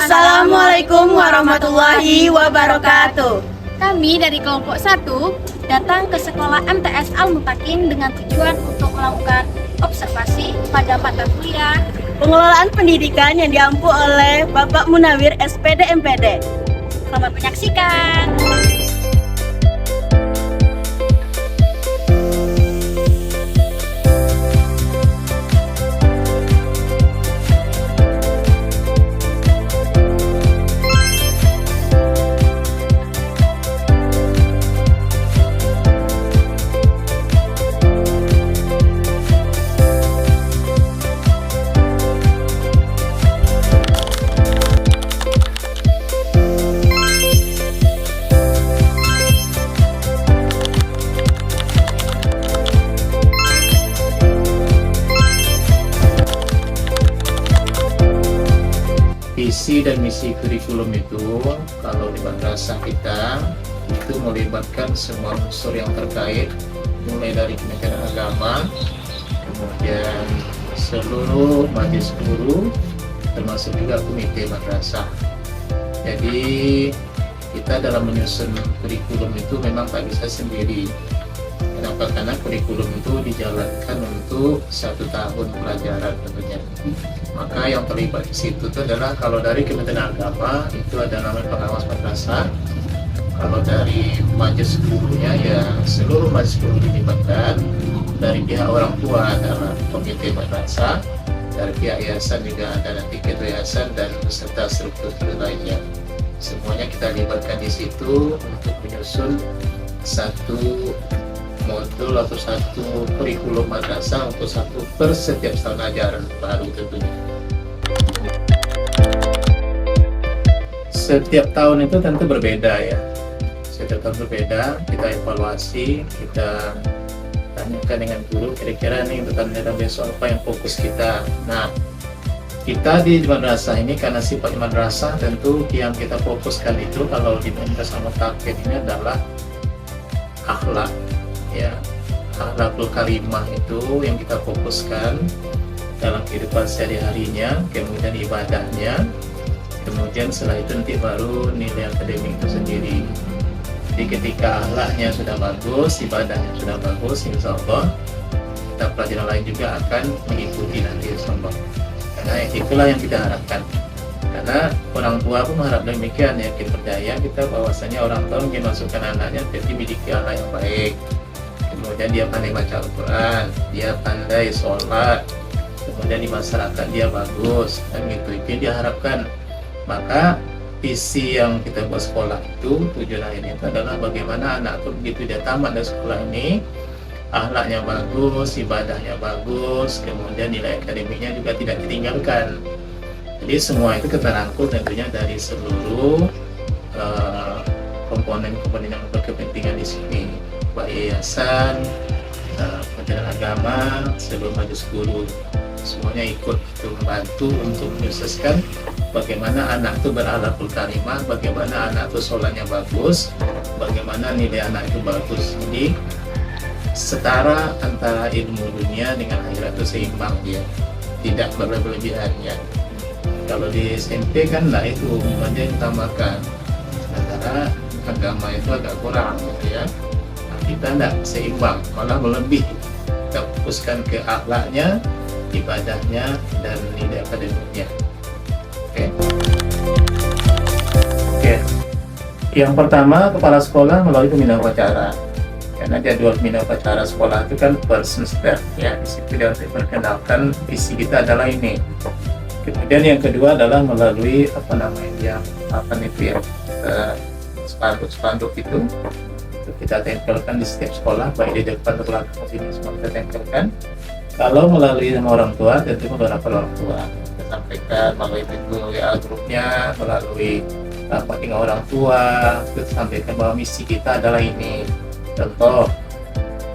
Assalamualaikum warahmatullahi wabarakatuh. Kami dari kelompok 1 datang ke sekolah MTS Al-Mutakin dengan tujuan untuk melakukan observasi pada mata kuliah Pengelolaan pendidikan yang diampu oleh Bapak Munawir SPD MPD. Selamat menyaksikan. Visi dan misi kurikulum itu kalau di madrasah kita itu melibatkan semua unsur yang terkait, mulai dari Kementerian Agama, kemudian seluruh majelis guru, termasuk juga komite madrasah. Jadi kita dalam menyusun kurikulum itu memang tak bisa sendiri. Kenapa? Karena kurikulum itu dijalankan untuk 1 tahun pelajaran tentunya. Maka yang terlibat di situ itu adalah kalau dari Kementerian Agama itu ada namanya pengawas madrasah. Kalau dari majelis gurunya ya seluruh majelis guru dilibatkan. Dari pihak orang tua adalah komite madrasah. Dari pihak yayasan juga ada nanti ketua yayasan dan beserta struktur lainnya. Semuanya kita libatkan di situ untuk menyusun satu modul atau satu kurikulum madrasah untuk setiap tahun ajaran baru tentunya. Setiap tahun itu tentu berbeda ya. Setiap tahun berbeda, kita evaluasi, kita tanyakan dengan guru kira-kira nih untuk tahun besok apa yang fokus kita. Nah, kita di madrasah ini karena sifatnya madrasah tentu yang kita fokuskan itu kalau di madrasah Al-Mutakin ini adalah akhlak. Ya, akhlakul karimah itu yang kita fokuskan dalam kehidupan sehari-harinya, kemudian ibadahnya, kemudian setelah itu nanti baru nilai akademik itu sendiri. Jadi ketika akhlaknya sudah bagus, ibadahnya sudah bagus, insya Allah kita pelajaran lain juga akan mengikuti nanti insya Allah. Karena itulah yang kita harapkan. Karena orang tua pun mengharap demikian, yakin percaya kita bahwasanya orang tua ingin masukkan anaknya jadi memiliki akhlak yang baik. Kemudian dia pandai baca Al-Quran, dia pandai sholat, kemudian di masyarakat dia bagus, dan gitu itu yang diharapkan. Maka visi yang kita buat sekolah itu, tujuan akhirnya itu adalah bagaimana anak itu begitu dia tamat dari sekolah ini, akhlaknya bagus, ibadahnya bagus, kemudian nilai akademiknya juga tidak ditinggalkan. Jadi semua itu kita rangkul tentunya dari seluruh komponen-komponen yang berkepentingan di sini. Baik yayasan, Kementerian Agama, seluruh majelis guru, semuanya ikut itu membantu untuk menyukseskan bagaimana anak itu berakhlakul karimah, bagaimana anak itu sholatnya bagus, bagaimana nilai anak itu bagus. Jadi setara antara ilmu dunia dengan akhirat itu seimbang dia, tidak berlebihan ya. Kalau di SMP kan lah itu umumnya ditambahkan, sementara agama itu agak kurang gitu ya. Kita tidak seimbang, malah melebih. Kita fokuskan ke akhlaknya, ibadahnya, dan nilai akademiknya. Oke. Yang pertama, kepala sekolah melalui pembina upacara. Karena jadwal pembina upacara sekolah itu kan per semester, ya. Di situ dia perkenalkan visi kita adalah ini. Kemudian yang kedua adalah melalui spanduk itu. Kita tempelkan di setiap sekolah, baik di depan atau belakang sini semua kita tempelkan. Kalau melalui sama orang tua, tentu beberapa orang tua kita sampaikan melalui pintu WA grupnya, melalui rapat dengan orang tua, kita sampaikan bahwa misi kita adalah ini. Contoh,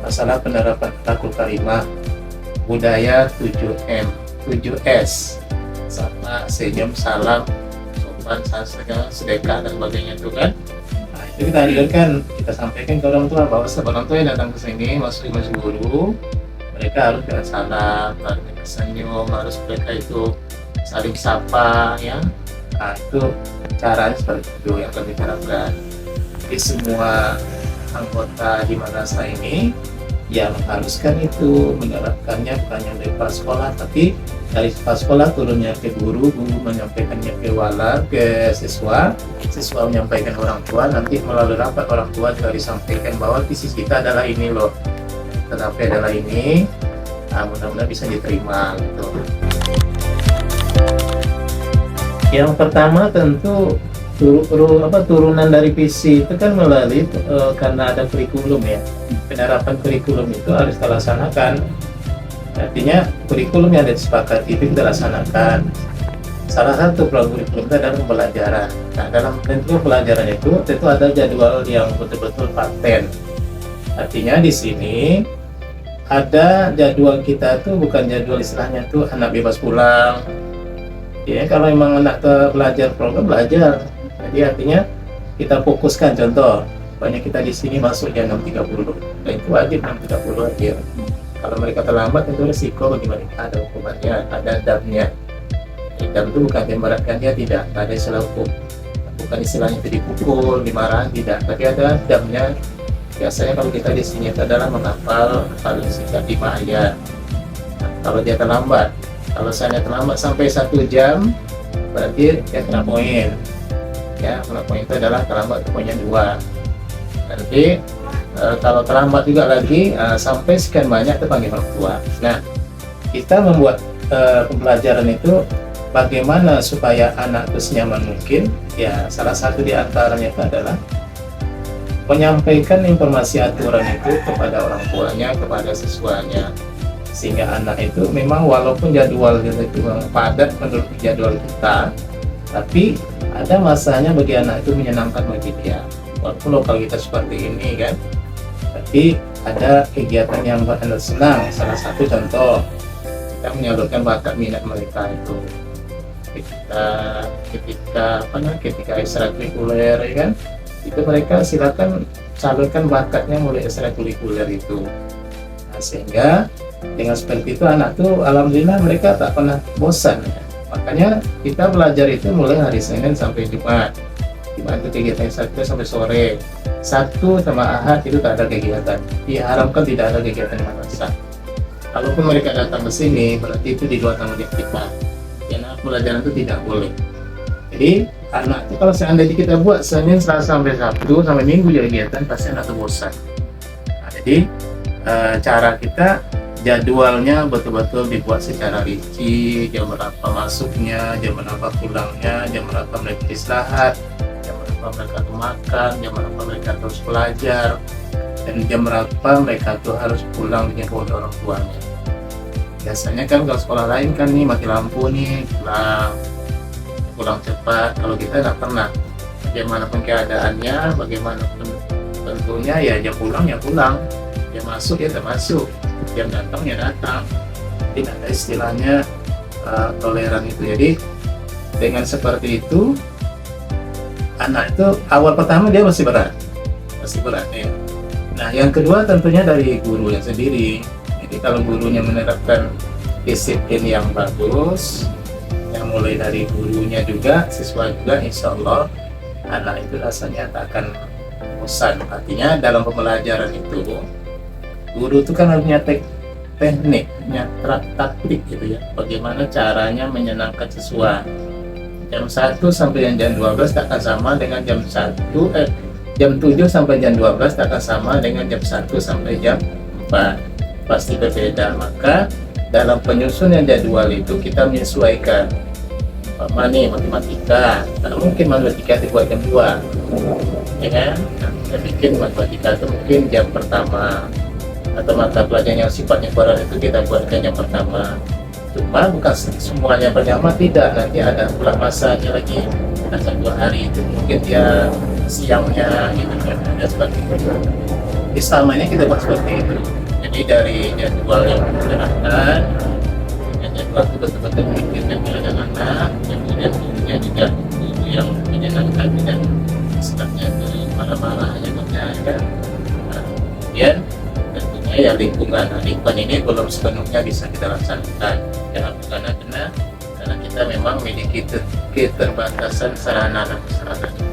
masalah penerapan akhlakul karimah, budaya 7M, 7S, sama senyum, salam, sopan, sedekah dan sebagainya itu kan. Jadi kita hadirkan, kita sampaikan ke orang tua bahwa orang tua yang datang ke sini masuk di majelis guru, mereka harus dengan salam, harus dengan senyum, harus mereka itu saling sapa, ya, Nah, itu caranya seperti itu yang kami terapkan. Di semua anggota di madrasah ini ya mengharuskan itu, menerapkannya bukan hanya dari kepala sekolah, tapi dari kepala sekolah turunnya ke guru, guru menyampaikannya ke wala, ke siswa, siswa menyampaikan orang tua, nanti melalui rapat orang tua juga disampaikan bahwa visi kita adalah ini loh, tetapi adalah ini. Nah, mudah-mudahan bisa diterima gitu. Yang pertama tentu turunan dari visi itu kan melalui karena ada kurikulum ya. Penerapan kurikulum itu harus kita laksanakan. Artinya kurikulum yang disepakati itu kita laksanakan. Salah satu program kurikulum itu adalah pembelajaran. Nah, dalam tentu pelajaran itu tentu ada jadwal yang betul-betul paten. Artinya di sini ada jadwal kita tuh bukan jadwal istilahnya tuh anak bebas pulang. Ya, kalau memang anak belajar program belajar. Jadi artinya kita fokuskan, contoh banyak kita di sini masuk jam 6.30, dan itu wajib 6.30 aja. Kalau mereka terlambat itu risiko bagi mereka, ada hukumannya, ada damnya. Dam itu bukan memberatkan dia, tidak ada istilah hukum, bukan istilahnya itu dipukul, dimarahin, tidak, tapi ada damnya. Biasanya kalau kita di sini itu adalah menghafal paling singkat 5 ayat. Nah, kalau dia terlambat, kalau saya terlambat sampai 1 jam, berarti dia kena poin. Ya, kena poin itu adalah terlambat itu poinnya 2. Nanti kalau terlambat juga lagi sampai sekian banyak terpanggil orang tua. Nah, kita membuat pembelajaran itu bagaimana supaya anak itu senyaman mungkin. Ya, salah satu di antaranya itu adalah menyampaikan informasi aturan itu kepada orang tuanya, kepada siswanya, sehingga anak itu memang walaupun jadwal itu padat menurut jadwal kita, tapi ada masanya bagi anak itu menyenangkan bagi dia. Walaupun lokal kita seperti ini kan, tapi ada kegiatan yang buat anak senang. Salah satu contoh, kita menyalurkan bakat minat mereka itu ketika ekstrakurikuler ya kan, itu mereka silakan salurkan bakatnya mulai ekstrakurikuler itu. Nah, sehingga dengan seperti itu anak tuh alhamdulillah mereka tak pernah bosan ya. Makanya kita belajar itu mulai hari Senin sampai Jumat. Jumat itu kegiatan Sabtu sampai sore. Sabtu sama Ahad itu tak ada kegiatan. Diharapkan tidak ada kegiatan madrasah. Kalaupun mereka datang ke sini, berarti itu di luar tanggung jawab kita. Karena pelajaran itu tidak boleh. Jadi anak itu kalau seandainya kita buat Senin, Selasa sampai Sabtu sampai Minggu jadi kegiatan, pasti anak itu bosan. Nah, jadi cara kita jadwalnya betul-betul dibuat secara rinci, jam berapa masuknya, jam berapa pulangnya, jam berapa mereka istirahat, jam berapa mereka tuh makan, jam berapa mereka terus belajar, dan jam berapa mereka tuh harus pulang dengan orang tuanya. Biasanya kan kalau sekolah lain kan nih mati lampu nih, pulang cepat. Kalau kita nggak pernah, bagaimanapun keadaannya, bagaimanapun tentunya ya jam pulang ya pulang, jam masuk ya termasuk, jam datang ya datang. Tidak ada istilahnya toleran itu. Jadi dengan seperti itu anak itu awal pertama dia masih berat ya. Nah, yang kedua tentunya dari gurunya sendiri. Jadi kalau gurunya menerapkan disiplin yang bagus, yang mulai dari gurunya juga, siswa juga, insya Allah anak itu rasanya tak akan bosan. Artinya dalam pembelajaran itu guru itu kan harusnya teknik, taktik gitu ya, bagaimana caranya menyenangkan siswa. Jam 1 sampai jam 12 tak akan sama dengan jam 7 sampai jam 12 tak akan sama dengan jam 1 sampai jam 4. Pasti berbeda. Maka dalam penyusunan jadwal itu kita menyesuaikan. Matematika, tak mungkin matematika dibuat jam 2, ya kan? Nah, kita bikin matematika itu mungkin jam pertama, atau mata pelajaran yang sifatnya Quran itu kita buatkan jam pertama. Cuma bukan semuanya pertama, tidak, nanti ada pula masanya lagi. Nah, 1 hari itu mungkin dia siangnya gitu kan, ada seperti itu. Di selamanya kita buat seperti itu. Jadi dari jadwal yang menyenangkan, jadwal itu betul-betul memikirkan pelajaran anak, kemudian gurunya juga guru yang menyenangkan, tidak istilahnya marah-marah aja kan. Nah, kemudian tentunya ya lingkungan ini belum sepenuhnya bisa kita laksanakan. Kenapa? Karena kita memang memiliki keterbatasan sarana dan prasarana.